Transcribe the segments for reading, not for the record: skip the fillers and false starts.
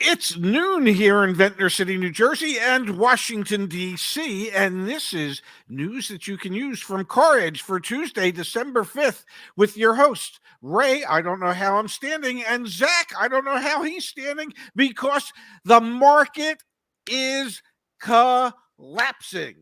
It's noon here in Ventnor City, New Jersey, and Washington, D.C., and this is news that you can use from CarEdge for Tuesday, December 5th, with your host, Ray. I don't know how I'm standing, and Zach, I don't know how he's standing, because the market is collapsing.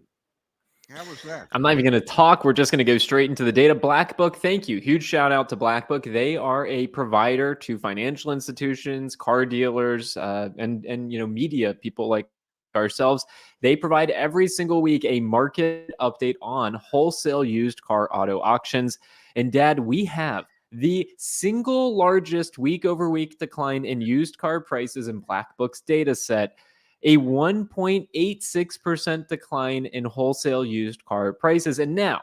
How was that? I'm not even going to talk. We're just going to go straight into the data. Blackbook, thank you. Huge shout out to Blackbook. They are a provider to financial institutions, car dealers, and media people like ourselves. They provide every single week a market update on wholesale used car auto auctions. And Dad, we have the single largest week over week decline in used car prices in Blackbook's data set, a 1.86% decline in wholesale used car prices. And now,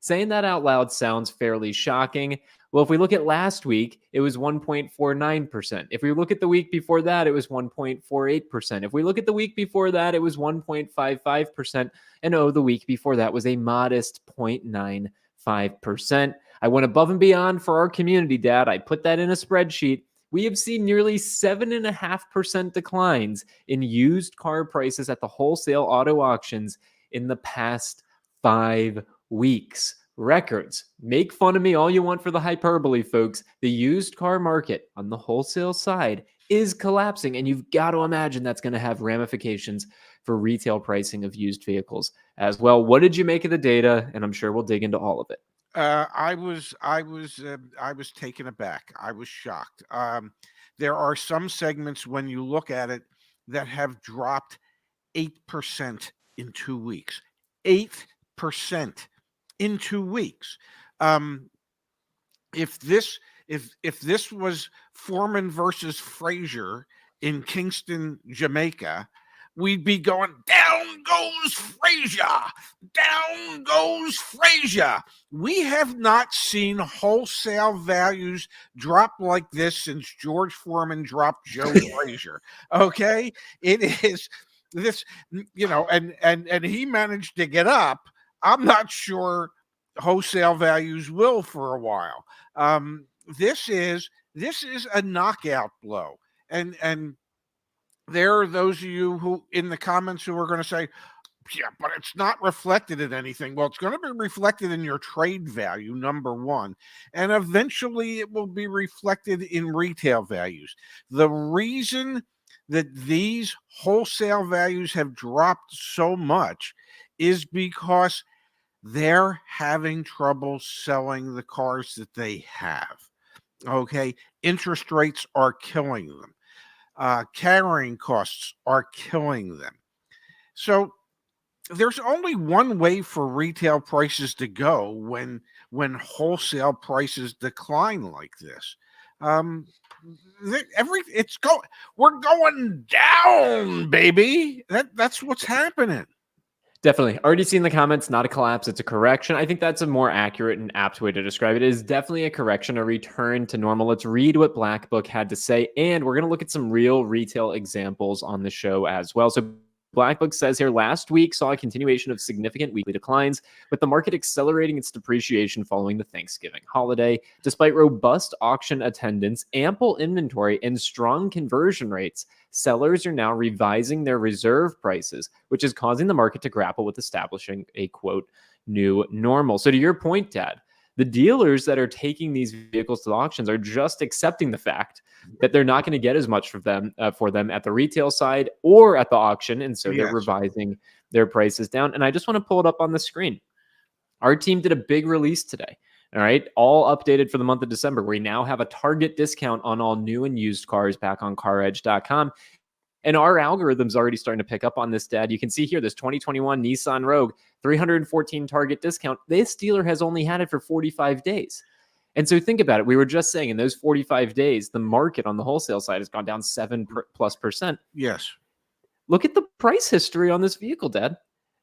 saying that out loud sounds fairly shocking. Well, if we look at last week, it was 1.49%. If we look at the week before that, it was 1.48%. If we look at the week before that, it was 1.55%. And the week before that was a modest 0.95%. I went above and beyond for our community, Dad. I put that in a spreadsheet. We have seen nearly 7.5% declines in used car prices at the wholesale auto auctions in the past 5 weeks. Records. Make fun of me all you want for the hyperbole, folks. The used car market on the wholesale side is collapsing, and you've got to imagine that's going to have ramifications for retail pricing of used vehicles as well. What did you make of the data? And I'm sure we'll dig into all of it. I was taken aback. I was shocked. There are some segments when you look at it that have dropped 8% in 2 weeks. 8% in 2 weeks. If this was Foreman versus Frazier in Kingston, Jamaica, we'd be going, down goes Frazier, down goes Frazier. We have not seen wholesale values drop like this since George Foreman dropped Joe Frazier. Okay, it is this, and he managed to get up. I'm not sure wholesale values will for a while. This is a knockout blow, and there are those of you who in the comments who are going to say, yeah, but it's not reflected in anything. Well, it's going to be reflected in your trade value, number one, and eventually it will be reflected in retail values. The reason that these wholesale values have dropped so much is because they're having trouble selling the cars that they have. Okay, interest rates are killing them. Carrying costs are killing them. So there's only one way for retail prices to go when wholesale prices decline like this. We're going down, baby. That's what's happening. Definitely. Already seen the comments, not a collapse, it's a correction. I think that's a more accurate and apt way to describe it. It is definitely a correction, a return to normal. Let's read what Blackbook had to say, and we're going to look at some real retail examples on the show as well. So Blackbook says here, last week saw a continuation of significant weekly declines, with the market accelerating its depreciation following the Thanksgiving holiday. Despite robust auction attendance, ample inventory, and strong conversion rates, sellers are now revising their reserve prices, which is causing the market to grapple with establishing a, quote, new normal. So to your point, Dad, the dealers that are taking these vehicles to the auctions are just accepting the fact that they're not going to get as much for them at the retail side or at the auction, and so they're revising their prices down. And I just want to pull it up on the screen. Our team did a big release today. All right, all updated for the month of December. We now have a target discount on all new and used cars back on CarEdge.com. And our algorithm's already starting to pick up on this, Dad. You can see here this 2021 Nissan Rogue, 314 target discount. This dealer has only had it for 45 days. And so think about it. We were just saying in those 45 days, the market on the wholesale side has gone down 7+%. Yes. Look at the price history on this vehicle, Dad.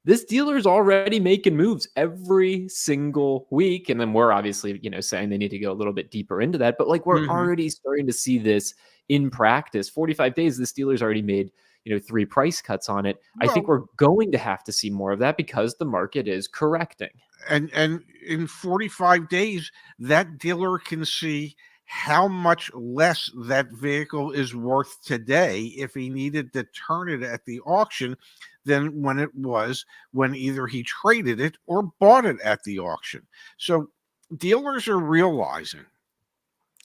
This dealer's already making moves every single week. And then we're obviously, saying they need to go a little bit deeper into that. But we're already starting to see this in practice. 45 days, this dealer's already made, 3 price cuts on it. Well, I think we're going to have to see more of that because the market is correcting. And in 45 days, that dealer can see how much less that vehicle is worth today if he needed to turn it at the auction than when it was when either he traded it or bought it at the auction. So dealers are realizing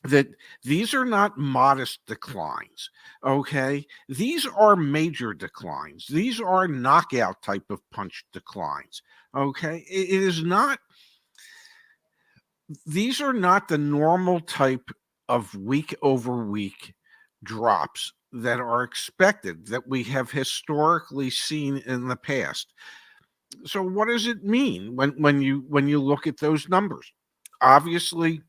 that these are not modest declines. Okay. These are major declines. These are knockout type of punch declines. Okay. It is not, these are not the normal type of week over week drops that are expected that we have historically seen in the past. So what does it mean when you look at those numbers? Obviously,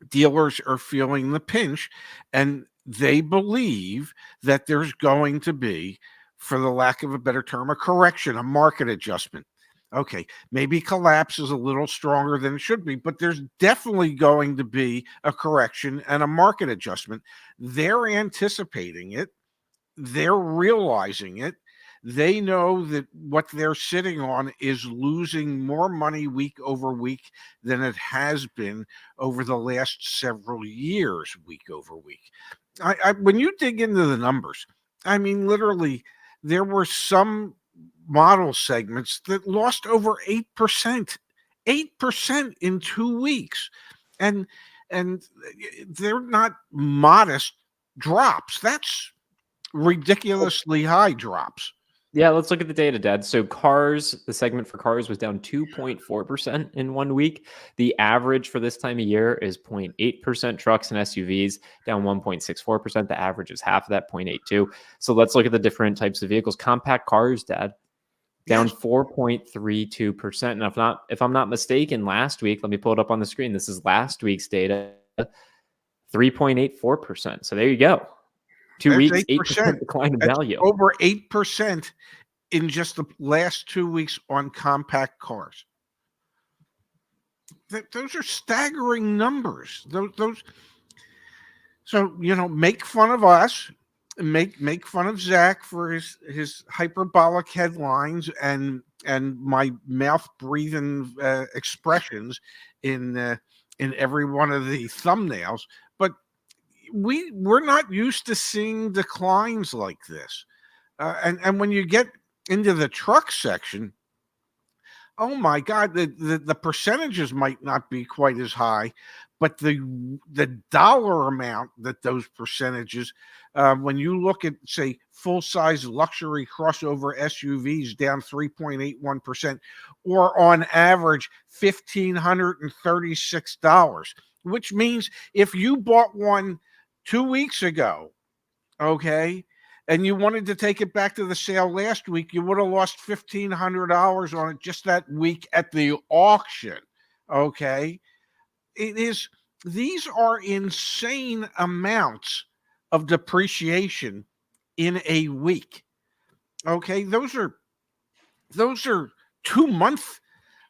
dealers are feeling the pinch and they believe that there's going to be, for the lack of a better term, a correction, a market adjustment. Okay, maybe collapse is a little stronger than it should be, but there's definitely going to be a correction and a market adjustment. They're anticipating it, they're realizing it. They know that what they're sitting on is losing more money week over week than it has been over the last several years, week over week. When you dig into the numbers, I mean, literally, there were some model segments that lost over 8%, 8% in 2 weeks. And they're not modest drops. That's ridiculously high drops. Yeah, let's look at the data, Dad. So cars, the segment for cars was down 2.4% in 1 week. The average for this time of year is 0.8%. Trucks and SUVs down 1.64%. The average is half of that, 0.82. So let's look at the different types of vehicles. Compact cars, Dad, down 4.32%. And if I'm not mistaken, last week, let me pull it up on the screen. This is last week's data, 3.84%. So there you go. 2 weeks, 8% decline in value. Over 8% in just the last 2 weeks on compact cars. Those are staggering numbers. Those. So, make fun of us, make fun of Zach for his hyperbolic headlines and my mouth breathing expressions in every one of the thumbnails, but we're not used to seeing declines like this. And when you get into the truck section, oh my God, the percentages might not be quite as high, but the dollar amount that those percentages, when you look at, say, full-size luxury crossover SUVs down 3.81%, or on average $1,536, which means if you bought one 2 weeks ago, okay, and you wanted to take it back to the sale last week, you would have lost $1,500 on it just that week at the auction, okay? These are insane amounts of depreciation in a week, okay? Those are 2-month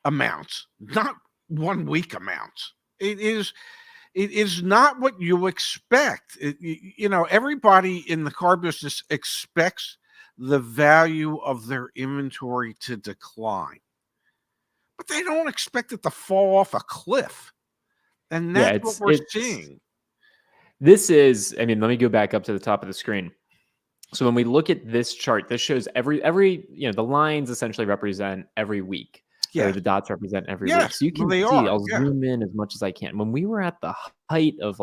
amounts, not 1 week amounts. It is not what you expect. Everybody in the car business expects the value of their inventory to decline, but they don't expect it to fall off a cliff. And that's what we're seeing. This is, let me go back up to the top of the screen. So when we look at this chart, this shows every the lines essentially represent every week. Yeah. Or the dots represent every week. So you can see, I'll zoom in as much as I can. When we were at the height of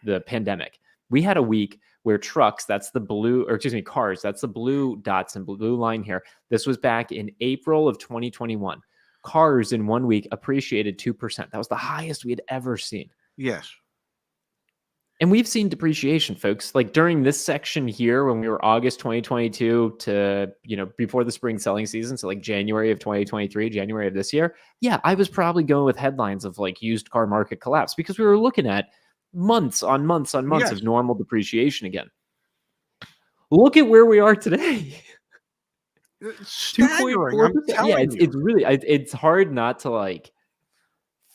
the pandemic, we had a week where trucks, that's the blue, or excuse me, cars, that's the blue dots and blue line here. This was back in April of 2021. Cars in 1 week appreciated 2%. That was the highest we had ever seen. Yes. And we've seen depreciation, folks. Like during this section here, when we were August 2022 to, before the spring selling season, so like January of 2023, January of this year, yeah, I was probably going with headlines of like used car market collapse because we were looking at months on months on months of normal depreciation again. Look at where we are today. Staggering. I'm telling you. It's really, it's hard not to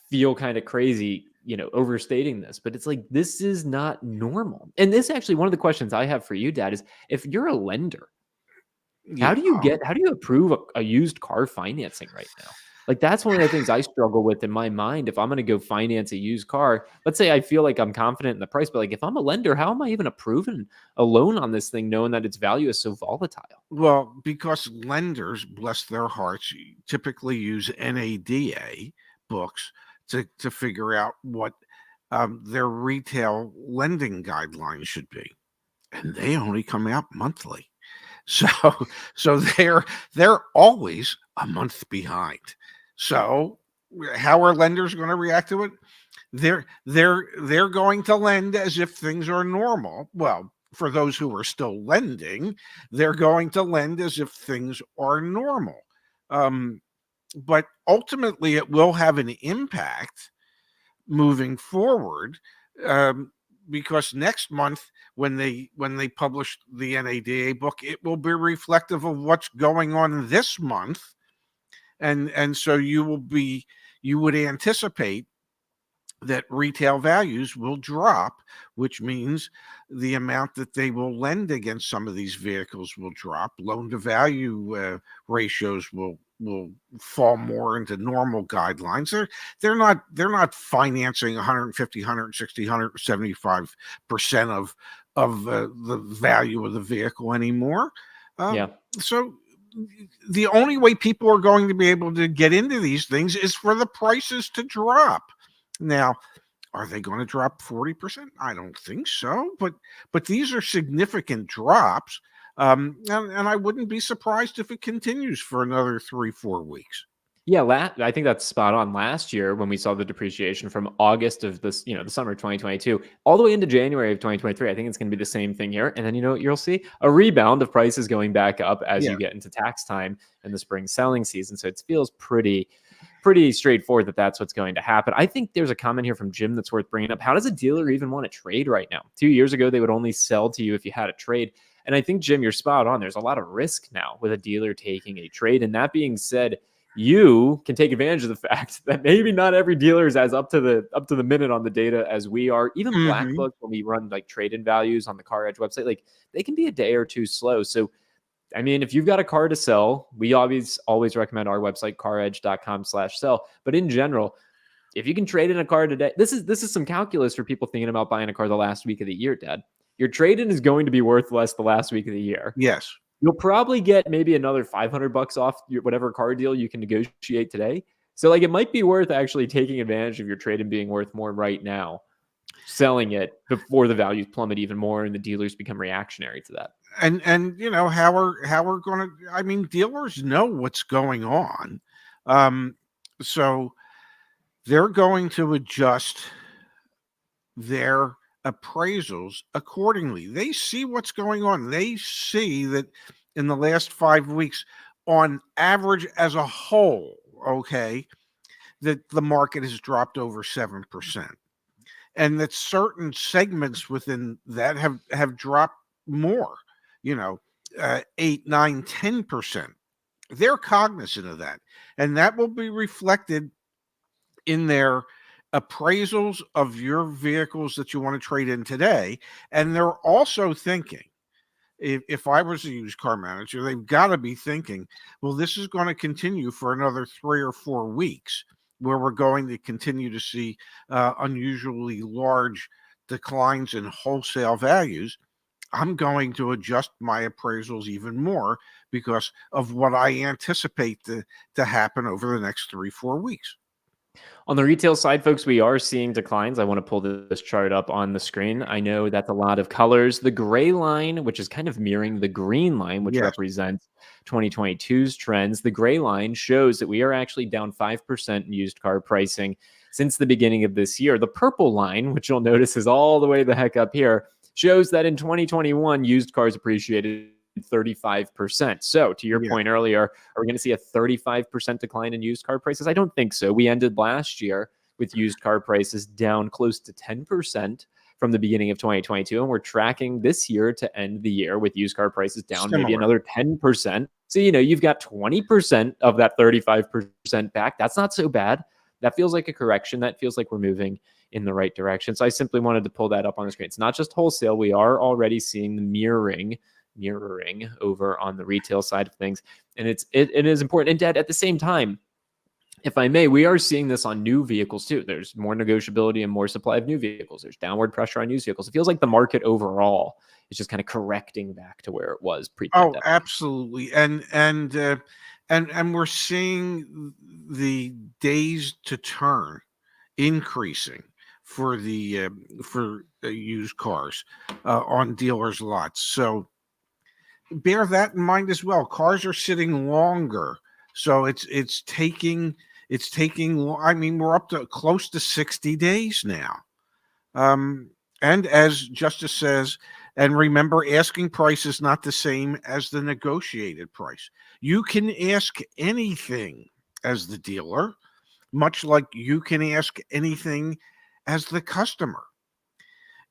feel kind of crazy, overstating this, but it's like, this is not normal. And this actually, one of the questions I have for you, Dad, is if you're a lender, how do you approve a used car financing right now? Like, that's one of the things I struggle with in my mind. If I'm going to go finance a used car, let's say I feel like I'm confident in the price, but like if I'm a lender, how am I even approving a loan on this thing knowing that its value is so volatile? Well, because lenders, bless their hearts, typically use NADA books to figure out what their retail lending guidelines should be, and they only come out monthly. So so they're always a month behind. So how are lenders going to react to it? They're going to lend as if things are normal. Well, for those who are still lending, they're going to lend as if things are normal. Um, but ultimately, it will have an impact moving forward, um, because next month when they publish the NADA book, it will be reflective of what's going on this month, and so you would anticipate that retail values will drop, which means the amount that they will lend against some of these vehicles will drop. Loan to value ratios will fall more into normal guidelines. They're not financing 150, 160, 175% of the value of the vehicle anymore. Yeah. So the only way people are going to be able to get into these things is for the prices to drop. Now, are they going to drop 40%? I don't think so, but these are significant drops, and I wouldn't be surprised if it continues for another 3-4 weeks. Yeah, I think that's spot on. Last year, when we saw the depreciation from August of this, the summer of 2022, all the way into January of 2023, I think it's going to be the same thing here. And then, you'll see a rebound of prices going back up as Yeah. you get into tax time and the spring selling season. So it feels pretty straightforward that that's what's going to happen. I think there's a comment here from Jim that's worth bringing up. How does a dealer even want to trade right now? 2 years ago, they would only sell to you if you had a trade. And I think, Jim, you're spot on. There's a lot of risk now with a dealer taking a trade. And that being said, you can take advantage of the fact that maybe not every dealer is as up to the minute on the data as we are. Even Black Mhm. Book, when we run like trade-in values on the CarEdge website, like they can be a day or two slow. So I mean, if you've got a car to sell, we always recommend our website, caredge.com/sell. But in general, if you can trade in a car today, this is some calculus for people thinking about buying a car the last week of the year, Dad. Your trade-in is going to be worth less the last week of the year. Yes. You'll probably get maybe another $500 off whatever car deal you can negotiate today. So like it might be worth actually taking advantage of your trade-in being worth more right now, selling it before the values plummet even more and the dealers become reactionary to that. And how we're going to, I mean, dealers know what's going on. So they're going to adjust their appraisals accordingly. They see what's going on. They see that in the last 5 weeks, on average as a whole, okay, that the market has dropped over 7%. And that certain segments within that have dropped more, you know, 8, 9, 10%. They're cognizant of that. And that will be reflected in their appraisals of your vehicles that you want to trade in today. And they're also thinking, if I was a used car manager, they've got to be thinking, well, this is going to continue for another 3 or 4 weeks, where we're going to continue to see unusually large declines in wholesale values. I'm going to adjust my appraisals even more because of what I anticipate to happen over the next 3-4 weeks. On the retail side, folks, we are seeing declines. I want to pull this chart up on the screen. I know that's a lot of colors. The gray line, which is kind of mirroring the green line, which Yes. represents 2022's trends, the gray line shows that we are actually down 5% in used car pricing since the beginning of this year. The purple line, which you'll notice is all the way the heck up here, shows that in 2021, used cars appreciated 35%. So to your Yeah. point earlier, are we going to see a 35% decline in used car prices? I don't think so. We ended last year with used car prices down close to 10% from the beginning of 2022. And we're tracking this year to end the year with used car prices down maybe Similar. another 10%. So, you've got 20% of that 35% back. That's not so bad. That feels like a correction. That feels like we're moving in the right direction. So I simply wanted to pull that up on the screen. It's not just wholesale. We are already seeing the mirroring over on the retail side of things. And it is important. And Dad, at the same time, if I may, we are seeing this on new vehicles too. There's more negotiability and more supply of new vehicles. There's downward pressure on used vehicles. It feels like the market overall is just kind of correcting back to where it was Oh, pre-pandemic. absolutely. And we're seeing the days to turn increasing for the used cars on dealers' lots. So bear that in mind as well. Cars are sitting longer, so I mean, we're up to close to 60 days now. And as Justice says, and remember, asking price is not the same as the negotiated price. You can ask anything as the dealer, much like you can ask anything as the customer.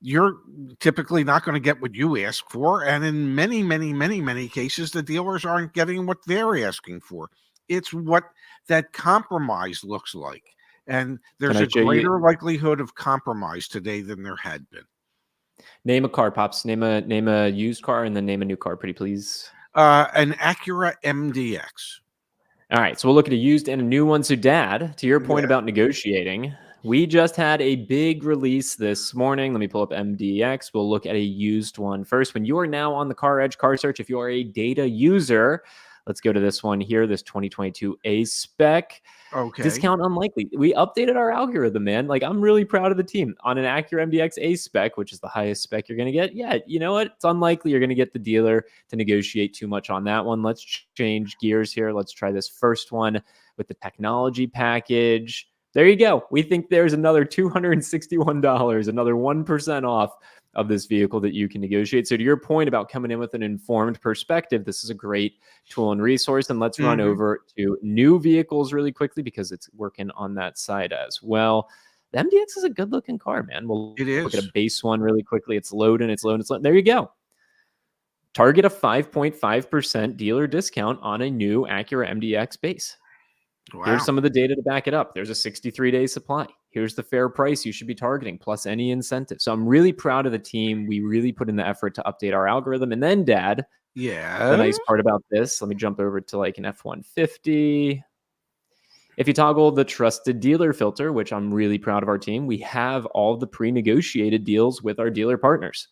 You're typically not going to get what you ask for. And in many, many, many, many cases, the dealers aren't getting what they're asking for. It's what that compromise looks like. And there's a greater likelihood of compromise today than there had been. Name a car, Pops. Name a used car and then name a new car, pretty please. An Acura MDX. All right, so we'll look at a used and a new one. So, Dad, to your point about negotiating, we just had a big release this morning. Let me pull up MDX. We'll look at a used one first. When you are now on the CarEdge car search, if you are a data user, let's go to this one here, this 2022 A spec. Okay. Discount unlikely. We updated our algorithm, man. Like, I'm really proud of the team. On an Acura MDX A spec, which is the highest spec you're going to get, yeah, you know what? It's unlikely you're going to get the dealer to negotiate too much on that one. Let's change gears here. Let's try this first one with the technology package. There you go. We think there's another $261, another 1% off of this vehicle that you can negotiate. So to your point about coming in with an informed perspective, this is a great tool and resource. And let's run over to new vehicles really quickly because it's working on that side as well. The MDX is a good looking car, man. We'll look at a base one really quickly. It's loading. There you go. Target a 5.5% dealer discount on a new Acura MDX base. Wow. Here's some of the data to back it up. There's a 63-day supply. Here's the fair price you should be targeting, plus any incentive. So I'm really proud of the team. We really put in the effort to update our algorithm. And then, Dad, the nice part about this, let me jump over to like an F-150. If you toggle the trusted dealer filter, which I'm really proud of our team, we have all the pre-negotiated deals with our dealer partners.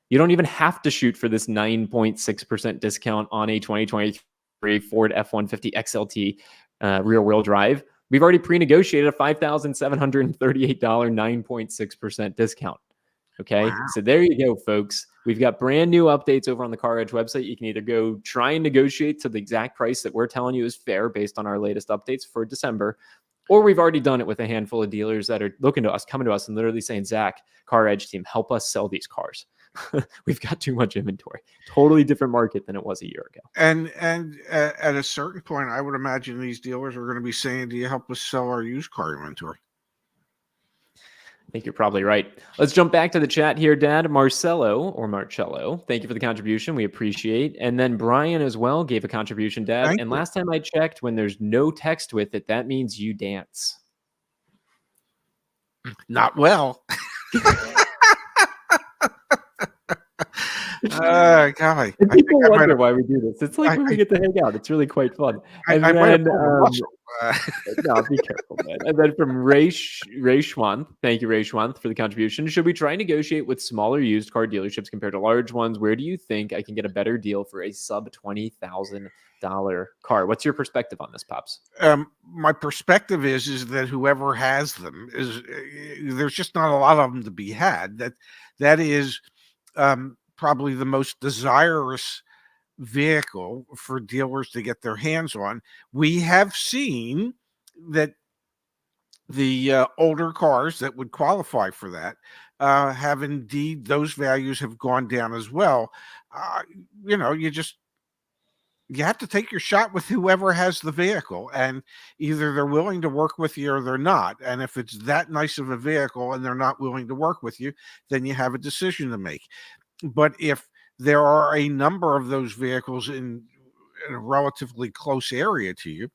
You don't even have to shoot for this 9.6% discount on a 2023 Ford F-150 XLT rear-wheel drive. We've already pre-negotiated a $5,738 9.6% discount. Okay, wow. So there you go, folks. We've got brand new updates over on the CarEdge website. You can either go try and negotiate to the exact price that we're telling you is fair based on our latest updates for December, or we've already done it with a handful of dealers that are looking to us, coming to us and literally saying, Zach, CarEdge team, help us sell these cars. We've got too much inventory. Totally different market than it was a year ago. And at a certain point, I would imagine these dealers are going to be saying, do you help us sell our used car inventory? I think you're probably right. Let's jump back to the chat here, Dad. Marcello, thank you for the contribution. We appreciate. And then Brian as well gave a contribution, Dad. Thank and you. Last time I checked, when there's no text with it, that means you dance. Not well. God, people wonder why we do this. It's like when we get to hang out. It's really quite fun. And then, no, be careful, man. And then from Rayshwanth, thank you, Rayshwanth, for the contribution. Should we try and negotiate with smaller used car dealerships compared to large ones? Where do you think I can get a better deal for a sub $20,000 car? What's your perspective on this, Pops? My perspective is that whoever has them there's just not a lot of them to be had. That is probably the most desirous vehicle for dealers to get their hands on. We have seen that the older cars that would qualify for that have indeed, those values have gone down as well. You have to take your shot with whoever has the vehicle, and either they're willing to work with you or they're not. And if it's that nice of a vehicle and they're not willing to work with you, then you have a decision to make. But if there are a number of those vehicles in a relatively close area to you,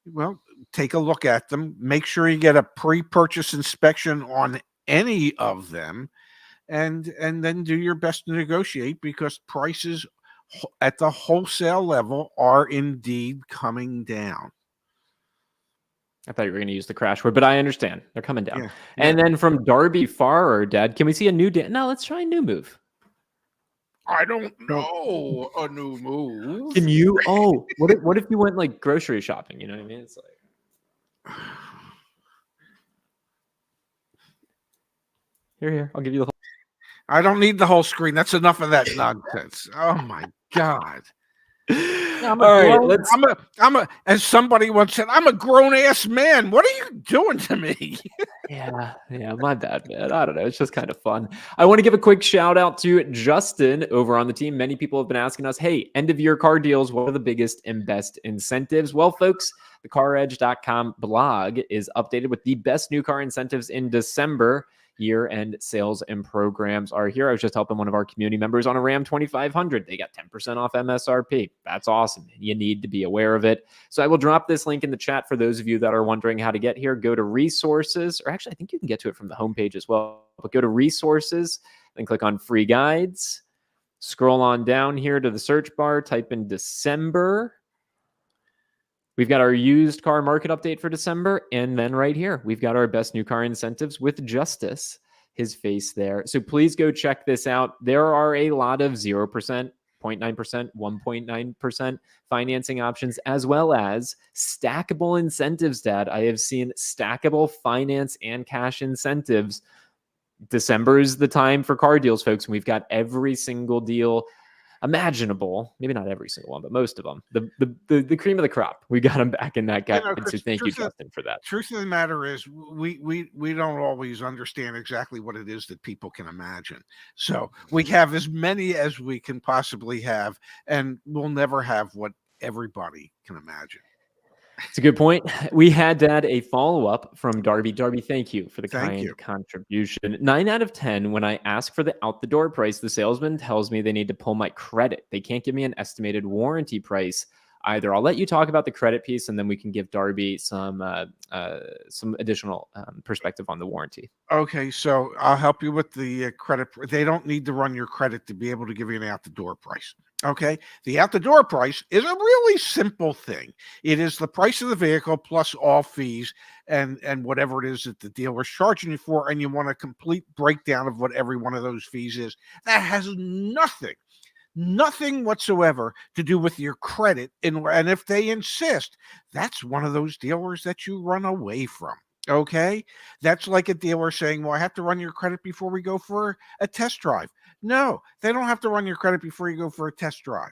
well, take a look at them. Make sure you get a pre-purchase inspection on any of them, and then do your best to negotiate, because prices at the wholesale level are indeed coming down. I thought you were going to use the crash word, but I understand. They're coming down. Yeah, And then from Darby Farrer, Dad, can we see a new No, let's try a new move. I don't know a new move. Can you? Oh, what if you went like grocery shopping? You know what I mean? It's like here. I'll give you the whole. I don't need the whole screen. That's enough of that nonsense. Oh my God. All right, let's. As somebody once said, I'm a grown ass man. What are you doing to me? Yeah, my bad, man. I don't know. It's just kind of fun. I want to give a quick shout out to Justin over on the team. Many people have been asking us, hey, end of year car deals, what are the biggest and best incentives? Well, folks, the CarEdge.com blog is updated with the best new car incentives in December. Year-end sales and programs are here. I was just helping one of our community members on a Ram 2500. They got 10% off MSRP. That's awesome. You need to be aware of it. So I will drop this link in the chat for those of you that are wondering how to get here. Go to resources, or actually I think you can get to it from the homepage as well. But go to resources, then click on free guides. Scroll on down here to the search bar, type in December. We've got our used car market update for December. And then right here, we've got our best new car incentives with Justice, his face there. So please go check this out. There are a lot of 0%, 0.9%, 1.9% financing options, as well as stackable incentives, Dad. I have seen stackable finance and cash incentives. December is the time for car deals, folks. And we've got every single deal imaginable, maybe not every single one, but most of them. The cream of the crop. We got them back in that guide. So thank you, Justin, for that. Truth of the matter is, we don't always understand exactly what it is that people can imagine. So we have as many as we can possibly have, and we'll never have what everybody can imagine. It's a good point. We had, Dad, a follow-up from Darby. Darby, thank you for the kind contribution. 9 out of 10, when I ask for the out-the-door price, the salesman tells me they need to pull my credit. They can't give me an estimated warranty price either. I'll let you talk about the credit piece, and then we can give Darby some additional perspective on the warranty. Okay, so I'll help you with the credit. They don't need to run your credit to be able to give you an out-the-door price. Okay, the out-the-door price is a really simple thing. It is the price of the vehicle plus all fees and whatever it is that the dealer's charging you for, and you want a complete breakdown of what every one of those fees is. That has nothing whatsoever to do with your credit. And if they insist, that's one of those dealers that you run away from. Okay, that's like a dealer saying, well, I have to run your credit before we go for a test drive. No, they don't have to run your credit before you go for a test drive.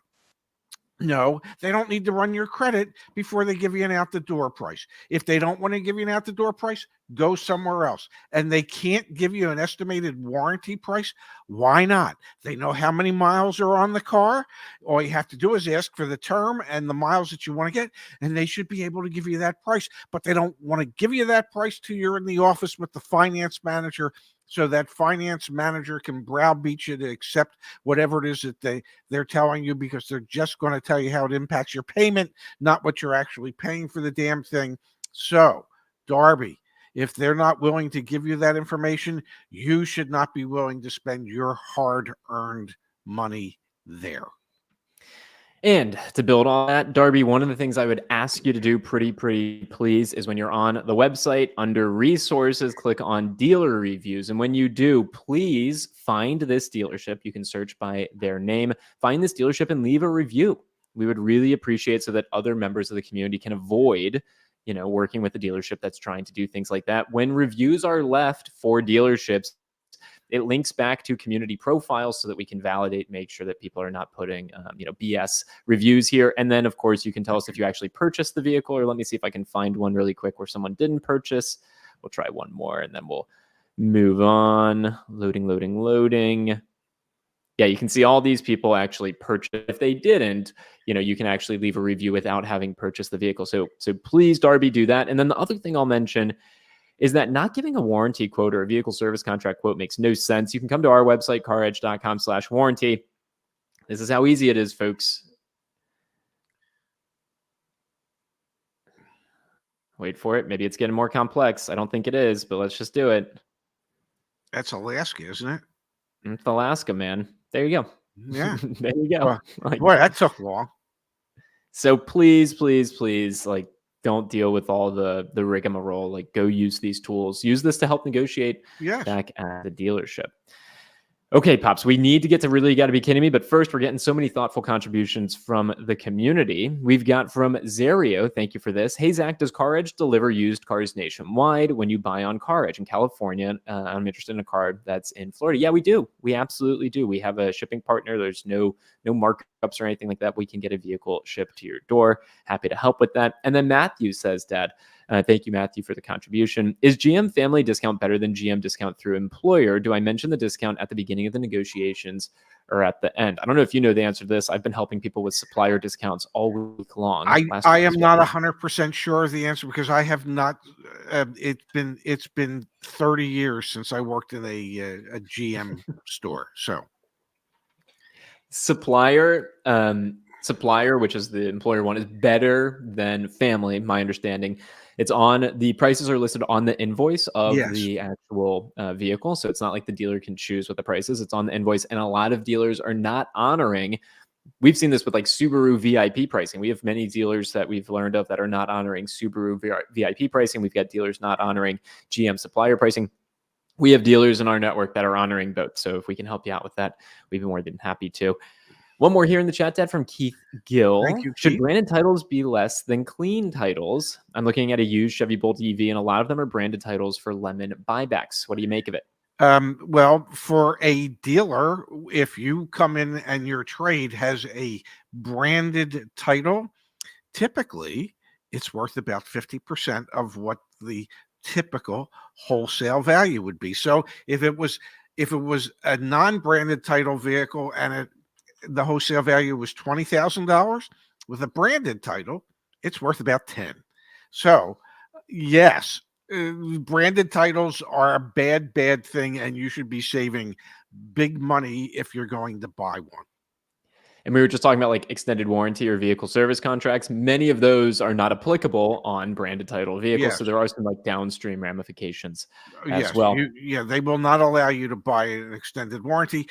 No, they don't need to run your credit before they give you an out-the-door price. If they don't want to give you an out-the-door price, go somewhere else. And they can't give you an estimated warranty price. Why not? They know how many miles are on the car. All you have to do is ask for the term and the miles that you want to get, and they should be able to give you that price. But they don't want to give you that price till you're in the office with the finance manager, so that finance manager can browbeat you to accept whatever it is that they're telling you, because they're just going to tell you how it impacts your payment, not what you're actually paying for the damn thing. So, Darby, if they're not willing to give you that information, you should not be willing to spend your hard-earned money there. And to build on that, Darby, one of the things I would ask you to do pretty please is when you're on the website, under resources, click on dealer reviews. And when you do, please find this dealership. You can search by their name, find this dealership and leave a review. We would really appreciate so that other members of the community can avoid, working with a dealership that's trying to do things like that. When reviews are left for dealerships, it links back to community profiles so that we can validate, make sure that people are not putting, BS reviews here. And then, of course, you can tell us if you actually purchased the vehicle, or let me see if I can find one really quick where someone didn't purchase. We'll try one more and then we'll move on. Loading. Yeah, you can see all these people actually purchased. If they didn't, you can actually leave a review without having purchased the vehicle. So please, Darby, do that. And then the other thing I'll mention is that not giving a warranty quote or a vehicle service contract quote makes no sense. You can come to our website, caredge.com/warranty. This is how easy it is, folks. Wait for it. Maybe it's getting more complex. I don't think it is, but let's just do it. That's Alaska, isn't it? It's Alaska, man. There you go. Yeah. There you go. Boy, that took long. So please, Don't deal with all the rigmarole. Like, go use these tools. Use this to help negotiate Yes. back at the dealership. Okay, Pops, we need to get to Really You Gotta Be Kidding Me, but first we're getting so many thoughtful contributions from the community. We've got from Zario, thank you for this. Hey, Zach, does CarEdge deliver used cars nationwide when you buy on CarEdge in California? I'm interested in a car that's in Florida. Yeah, we do. We absolutely do. We have a shipping partner. There's no markups or anything like that. We can get a vehicle shipped to your door. Happy to help with that. And then Matthew says, Dad, thank you, Matthew, for the contribution. Is GM family discount better than GM discount through employer? Do I mention the discount at the beginning of the negotiations or at the end? I don't know if you know the answer to this. I've been helping people with supplier discounts all week long. I am not 100% sure of the answer because I have not. It's been 30 years since I worked in a GM store. So supplier, which is the employer one, is better than family. My understanding. It's on the prices are listed on the invoice of the actual vehicle. So it's not like the dealer can choose what the price is. It's on the invoice. And a lot of dealers are not honoring. We've seen this with like Subaru VIP pricing. We have many dealers that we've learned of that are not honoring Subaru VIP pricing. We've got dealers not honoring GM supplier pricing. We have dealers in our network that are honoring both. So if we can help you out with that, we'd be more than happy to. One more here in the chat, Dad, from Keith Gill. Thank you, Should Keith. branded titles be less than clean titles? I'm looking at a used Chevy Bolt EV, and a lot of them are branded titles for lemon buybacks. What do you make of it? Well, for a dealer, if you come in and your trade has a branded title, typically it's worth about 50% of what the typical wholesale value would be. So if it was a non-branded title vehicle and the wholesale value was $20,000, with a branded title, it's worth about 10. So yes, branded titles are a bad thing, and you should be saving big money if you're going to buy one. And we were just talking about like extended warranty or vehicle service contracts. Many of those are not applicable on branded title vehicles. Yes. So there are some like downstream ramifications as Yes, well. they will not allow you to buy an extended warranty.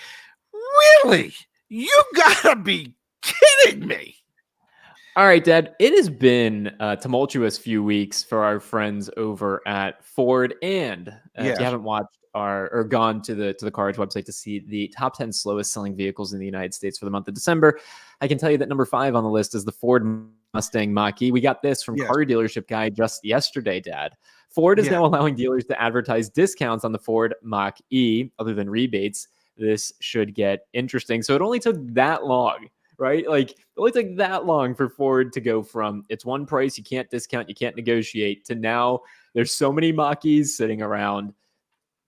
Really? You gotta be kidding me. All right, Dad, it has been a tumultuous few weeks for our friends over at Ford. And if you haven't watched or gone to the CarEdge website to see the top 10 slowest selling vehicles in the United States for the month of December, I can tell you that number 5 on the list is the Ford Mustang Mach-E. We got this from Car Dealership Guy just yesterday, Dad. Ford is now allowing dealers to advertise discounts on the Ford Mach-E other than rebates. This should get interesting. So it only took that long, right? Like it only took that long for Ford to go from it's one price, you can't discount, you can't negotiate, to now there's so many Mach-E's sitting around.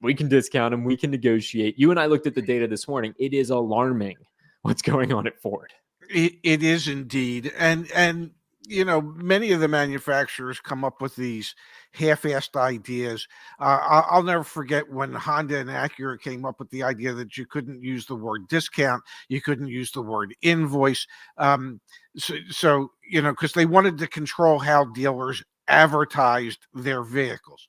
We can discount them, we can negotiate. You and I looked at the data this morning. It is alarming what's going on at Ford. It is indeed. And many of the manufacturers come up with these half-assed ideas. I'll never forget when Honda and Acura came up with the idea that you couldn't use the word discount, you couldn't use the word invoice. So because they wanted to control how dealers advertised their vehicles,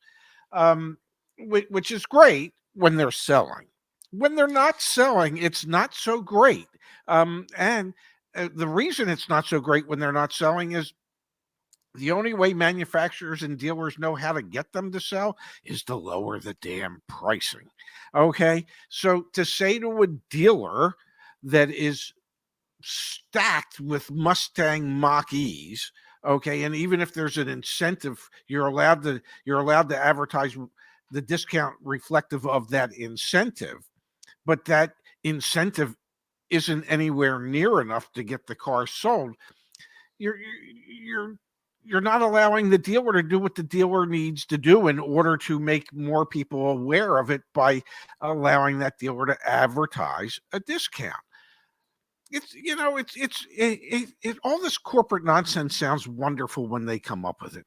which is great when they're selling. When they're not selling, it's not so great. And the reason it's not so great when they're not selling is the only way manufacturers and dealers know how to get them to sell is to lower the damn pricing. Okay. So to say to a dealer that is stacked with Mustang Mach-E's, okay, and even if there's an incentive, you're allowed to advertise the discount reflective of that incentive, but that incentive isn't anywhere near enough to get the car sold. You're not allowing the dealer to do what the dealer needs to do in order to make more people aware of it by allowing that dealer to advertise a discount. All this corporate nonsense sounds wonderful when they come up with it.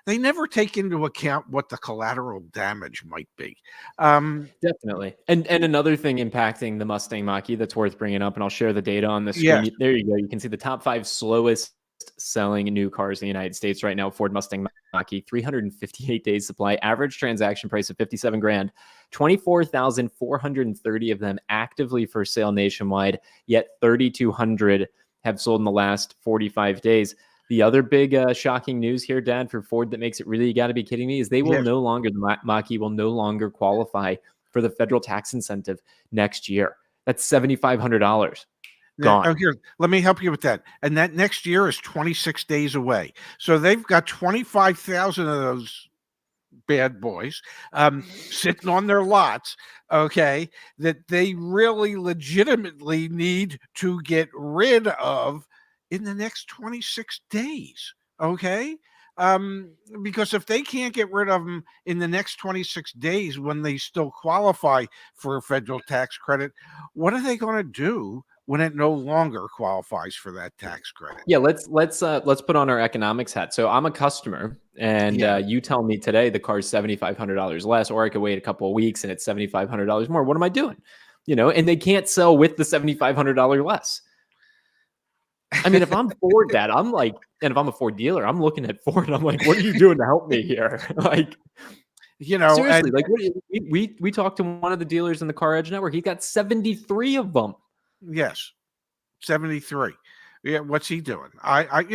They never take into account what the collateral damage might be. Definitely. And another thing impacting the Mustang Mach-E that's worth bringing up, and I'll share the data on the screen. Yes. There you go. You can see the top 5 slowest selling new cars in the United States right now. Ford Mustang Mach-E, 358 days supply, average transaction price of $57,000, 24,430 of them actively for sale nationwide, yet 3,200 have sold in the last 45 days. The other big shocking news here, Dad, for Ford that makes it really, you got to be kidding me, is they will Yes. no longer, the Mach-E will no longer qualify for the federal tax incentive next year. That's $7,500 Now, gone. here, let me help you with that. And that next year is 26 days away. So they've got 25,000 of those bad boys sitting on their lots, okay, that they really legitimately need to get rid of in the next 26 days, okay? Because if they can't get rid of them in the next 26 days when they still qualify for a federal tax credit, what are they going to do when it no longer qualifies for that tax credit? Yeah, let's put on our economics hat. So I'm a customer, and Yeah. you tell me today the car's $7,500 less, or I could wait a couple of weeks and it's $7,500 more. What am I doing? And they can't sell with the $7,500 less. I mean, if I'm Ford, Dad, I'm like, and if I'm a Ford dealer, I'm looking at Ford and I'm like, what are you doing to help me here? Like, seriously, And like, we talked to one of the dealers in the CarEdge network. He got 73 of them. yes, 73. Yeah, what's he doing? I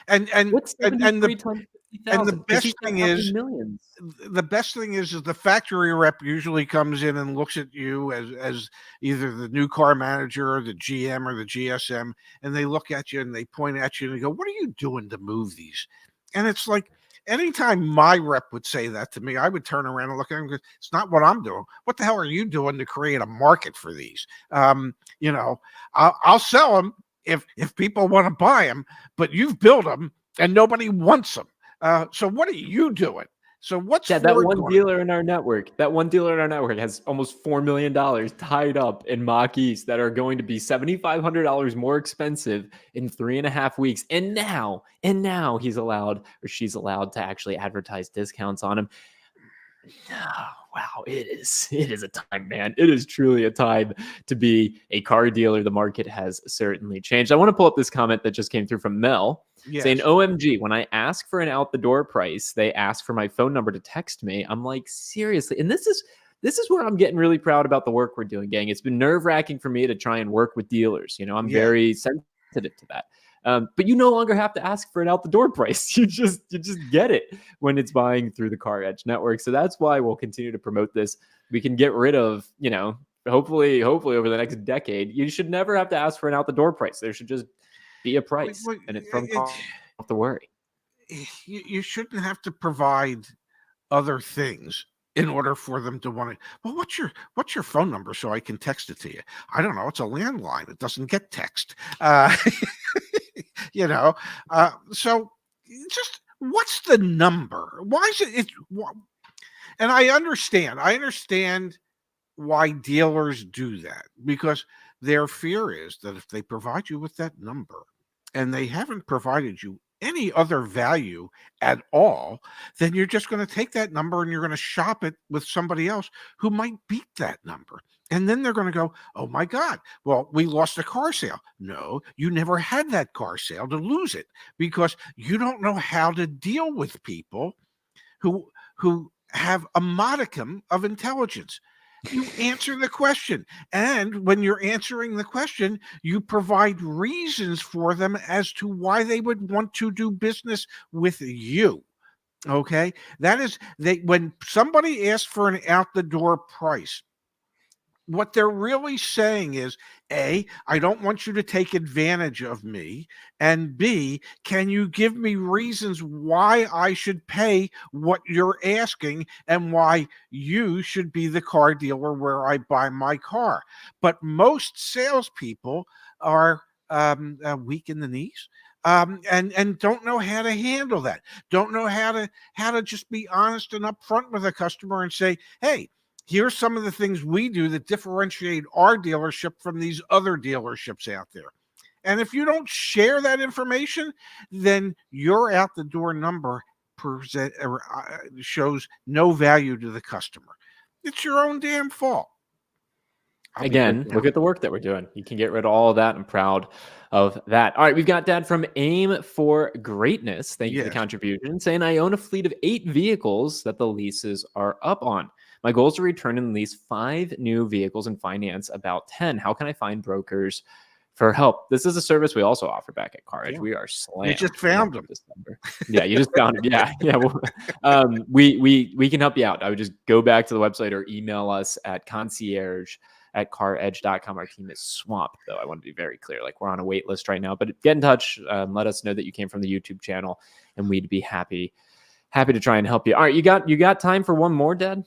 and What's and and the 73 times and the 50,000? Because he's best got thing how many is millions? the factory rep usually comes in and looks at you as either the new car manager or the GM or the GSM, and they look at you and they point at you and they go, "What are you doing to move these?" And it's like anytime my rep would say that to me, I would turn around and look at him and go, "It's not what I'm doing. What the hell are you doing to create a market for these?" You know, I'll sell them if people want to buy them, but you've built them and nobody wants them. So what are you doing? So what's Yeah, that Ford one going to dealer in our network, has almost $4 million tied up in Mach-E's that are going to be $7,500 more expensive in 3.5 weeks. And now he's allowed, or she's allowed, to actually advertise discounts on them. Oh, wow, it is a time, man. It is truly a time to be a car dealer. The market has certainly changed. I want to pull up this comment that just came through from Mel saying, Yes. OMG, when I ask for an out the door price, they ask for my phone number to text me. I'm like, seriously. And this is where I'm getting really proud about the work we're doing, gang. It's been nerve-wracking for me to try and work with dealers. I'm Yeah. very sensitive to that. But you no longer have to ask for an out the door price. You just get it when it's buying through the CarEdge network. So that's why we'll continue to promote this. We can get rid of, hopefully over the next decade, you should never have to ask for an out the door price. There should just be a price, Well, and it's from it, car. Don't have to worry. you shouldn't have to provide other things in order for them to want to. Well, what's your phone number so I can text it to you? I don't know. It's a landline. It doesn't get text. So just what's the number? Why is it? And I understand. I understand why dealers do that, because their fear is that if they provide you with that number and they haven't provided you any other value at all, then you're just going to take that number and you're going to shop it with somebody else who might beat that number. And then they're going to go, "Oh my God, well, we lost a car sale." No, you never had that car sale to lose it, because you don't know how to deal with people who have a modicum of intelligence. You answer the question, and when you're answering the question, you provide reasons for them as to why they would want to do business with you. Okay, that is, they when somebody asks for an out the door price, what they're really saying is, A, I don't want you to take advantage of me. And B, can you give me reasons why I should pay what you're asking and why you should be the car dealer where I buy my car? But most salespeople are weak in the knees. And don't know how to handle that. Don't know how to just be honest and upfront with a customer and say, "Hey, here's some of the things we do that differentiate our dealership from these other dealerships out there." And if you don't share that information, then your out the door number shows no value to the customer. It's your own damn fault. I'll be good Again, now. look at the work that we're doing. You can get rid of all of that. I'm proud of that. All right, we've got Dad from Aim for Greatness. Thank you for the Yes. contribution. Saying, I own a fleet of 8 vehicles that the leases are up on. My goal is to return and lease 5 new vehicles and finance about 10. How can I find brokers for help. This is a service we also offer back at CarEdge. Yeah. We are slammed. You just found them. Yeah, you just found them. Yeah, yeah. Well, we can help you out. I would just go back to the website or email us at concierge@caredge.com. Our team is swamped, though. I want to be very clear. Like, we're on a wait list right now, but get in touch. Let us know that you came from the YouTube channel, and we'd be happy to try and help you. All right, you got time for one more, Dad?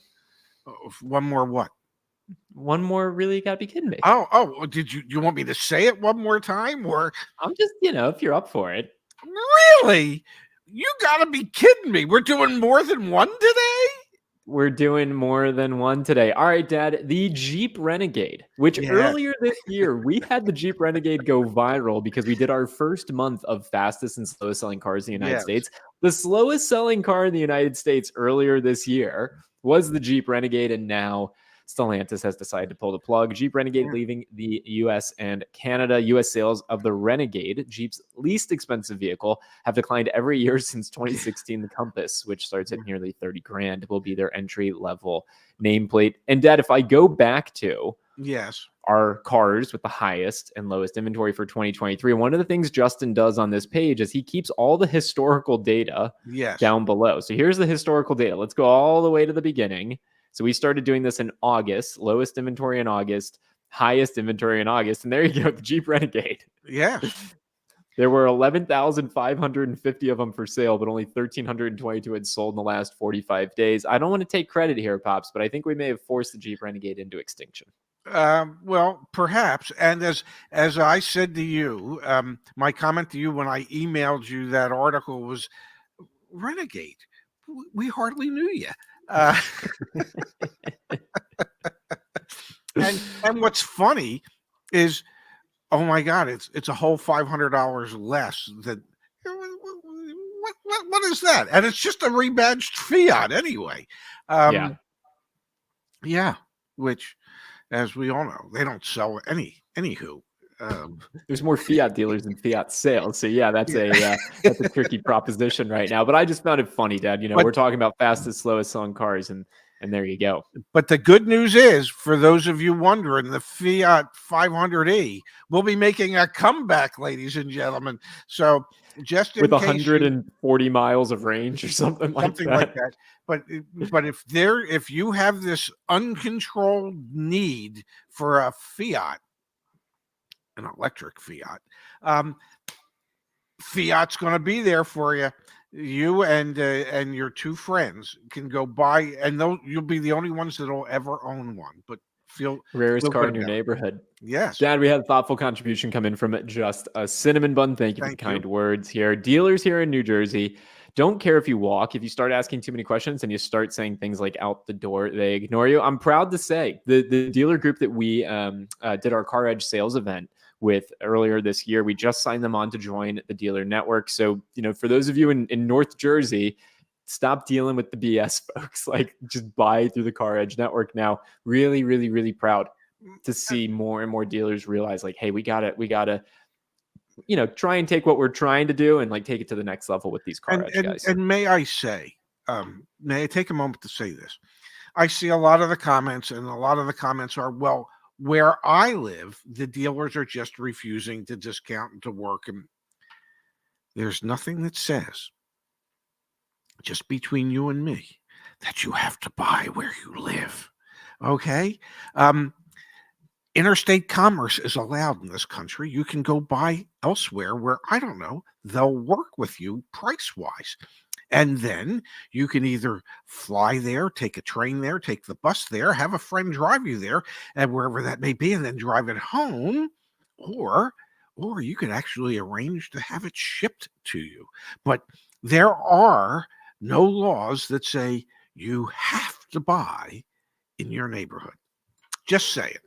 One more what? One more, really? You gotta be kidding me. Oh, did you want me to say it one more time? Or I'm just, if you're up for it. Really? You gotta be kidding me. We're doing more than one today? We're doing more than one today. All right, Dad, the Jeep Renegade, which earlier this year, we had the Jeep Renegade go viral because we did our first month of fastest and slowest selling cars in the United States. The slowest selling car in the United States earlier this year was the Jeep Renegade, and now Stellantis has decided to pull the plug. Jeep Renegade leaving the US and Canada. US sales of the Renegade, Jeep's least expensive vehicle, have declined every year since 2016. The Compass, which starts at nearly 30 grand, will be their entry level nameplate. And Dad, if I go back to our cars with the highest and lowest inventory for 2023, one of the things Justin does on this page is he keeps all the historical data down below. So here's the historical data. Let's go all the way to the beginning. So we started doing this in August, lowest inventory in August, highest inventory in August. And there you go, the Jeep Renegade. Yeah. There were 11,550 of them for sale, but only 1,322 had sold in the last 45 days. I don't want to take credit here, Pops, but I think we may have forced the Jeep Renegade into extinction. Well, perhaps. And as I said to you, my comment to you when I emailed you that article was, Renegade, we hardly knew you. And what's funny is, oh my God, it's a whole $500 less than what is that? And it's just a rebadged Fiat anyway. Which, as we all know, they don't sell anywho. There's more Fiat dealers than Fiat sales. So that's a tricky proposition right now. But I just found it funny, Dad. We're talking about fastest, slowest selling cars, and there you go. But the good news is, for those of you wondering, the Fiat 500e will be making a comeback, ladies and gentlemen. So just in with case 140 miles of range or something like that. But if you have this uncontrolled need for a Fiat, an electric Fiat, Fiat's going to be there for you. You and your two friends can go buy, and you'll be the only ones that'll ever own one. But rarest car in your neighborhood. Yes, Dad, we had a thoughtful contribution come in from Just a Cinnamon Bun. Thank you for the kind words here. Dealers here in New Jersey don't care if you walk. If you start asking too many questions and you start saying things like out the door, they ignore you. I'm proud to say the dealer group that we did our CarEdge sales event with earlier this year, we just signed them on to join the dealer network. So, for those of you in North Jersey, stop dealing with the BS, folks. Like, just buy through the CarEdge network now. Really, really, really proud to see more and more dealers realize, like, hey, we gotta try and take what we're trying to do and like take it to the next level with these CarEdge guys. And may I say, may I take a moment to say this? I see a lot of the comments, and a lot of the comments are, well, where I live, the dealers are just refusing to discount and to work. And there's nothing that says, just between you and me, that you have to buy where you live. Okay? Interstate commerce is allowed in this country. You can go buy elsewhere where, I don't know, they'll work with you price-wise. And then you can either fly there, take a train there, take the bus there, have a friend drive you there, and wherever that may be, and then drive it home, or you can actually arrange to have it shipped to you. But there are no laws that say you have to buy in your neighborhood. Just say it.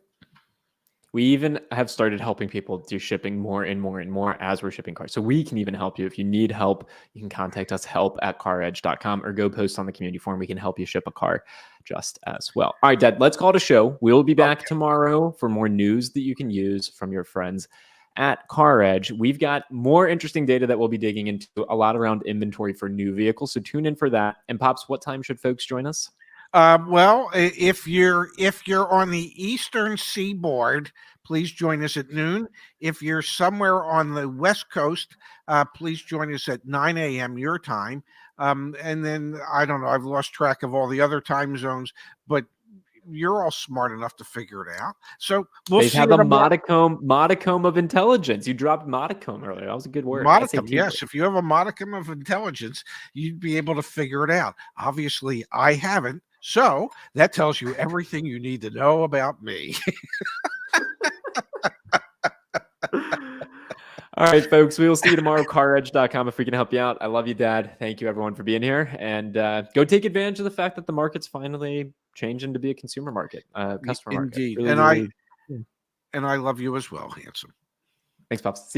We even have started helping people do shipping more and more and more as we're shipping cars. So we can even help you. If you need help, you can contact us, help@caredge.com, or go post on the community forum. We can help you ship a car just as well. All right, Dad, let's call it a show. We'll be back tomorrow for more news that you can use from your friends at CarEdge. We've got more interesting data that we'll be digging into, a lot around inventory for new vehicles. So tune in for that. And Pops, what time should folks join us? Well, if you're on the Eastern Seaboard, please join us at noon. If you're somewhere on the West Coast, please join us at 9 a.m. your time. And then, I don't know, I've lost track of all the other time zones, but you're all smart enough to figure it out. So we'll They see. have a modicum of intelligence. You dropped modicum earlier. That was a good word. Modicum, SAT yes. word. If you have a modicum of intelligence, you'd be able to figure it out. Obviously, I haven't. So that tells you everything you need to know about me. All right, folks. We will see you tomorrow. CarEdge.com if we can help you out. I love you, Dad. Thank you, everyone, for being here. And go take advantage of the fact that the market's finally changing to be a consumer market, customer market. Indeed. Really, And really, I love you as well, handsome. thanks, Pops. See you.